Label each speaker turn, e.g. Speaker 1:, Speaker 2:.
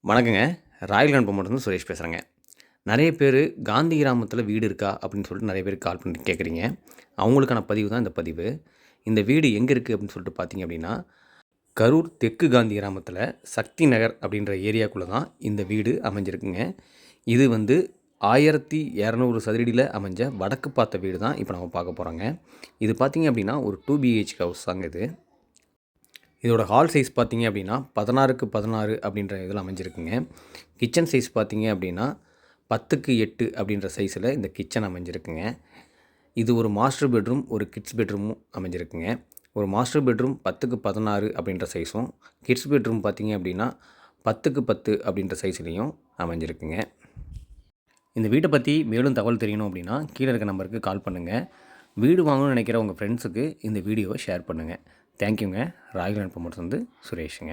Speaker 1: வணக்கங்க. ராயல் கன்பொம்மன்லேருந்து சுரேஷ் பேசுகிறேங்க. நிறைய பேர் காந்தி கிராமத்தில் வீடு இருக்கா அப்படின்னு சொல்லிட்டு நிறைய பேர் கால் பண்ணி கேட்குறீங்க. அவங்களுக்கான பதிவு தான் இந்த பதிவு. இந்த வீடு எங்கே இருக்குது அப்படின்னு சொல்லிட்டு பார்த்தீங்க அப்படின்னா, கரூர் தெற்கு காந்தி கிராமத்தில் சக்தி நகர் அப்படின்ற ஏரியாக்குள்ளே தான் இந்த வீடு அமைஞ்சிருக்குங்க. இது 1200 சதுரடியில் அமைஞ்ச வடக்கு பார்த்த வீடு தான் இப்போ நம்ம பார்க்க போகிறோங்க. இது பார்த்தீங்க அப்படின்னா ஒரு 2 BHK ஹவுஸ் தாங்க இது. இதோட ஹால் சைஸ் பார்த்தீங்க அப்படின்னா 16க்கு 16 அப்படின்ற இதில் அமைஞ்சிருக்குங்க. கிச்சன் சைஸ் பார்த்தீங்க அப்படின்னா 10க்கு 8 அப்படின்ற சைஸில் இந்த கிச்சன் அமைஞ்சிருக்குங்க. இது ஒரு மாஸ்டர் பெட்ரூம், ஒரு கிட்ஸ் பெட்ரூமும் அமைஞ்சிருக்குங்க. ஒரு மாஸ்டர் பெட்ரூம் 10க்கு 16 அப்படின்ற சைஸும், கிட்ஸ் பெட்ரூம் பார்த்தீங்க அப்படின்னா 10க்கு 10 அப்படின்ற சைஸ்லேயும் அமைஞ்சிருக்குங்க. இந்த வீட்டை பற்றி மேலும் தகவல் தெரியணும் அப்படின்னா கீழே இருக்க நம்பருக்கு கால் பண்ணுங்கள். வீடு வாங்கணும்னு நினைக்கிற உங்கள் ஃப்ரெண்ட்ஸுக்கு இந்த வீடியோவை ஷேர் பண்ணுங்கள். தேங்க்யூங்க. ராயல் கன்பொம்மன்லேருந்து சுரேஷுங்க.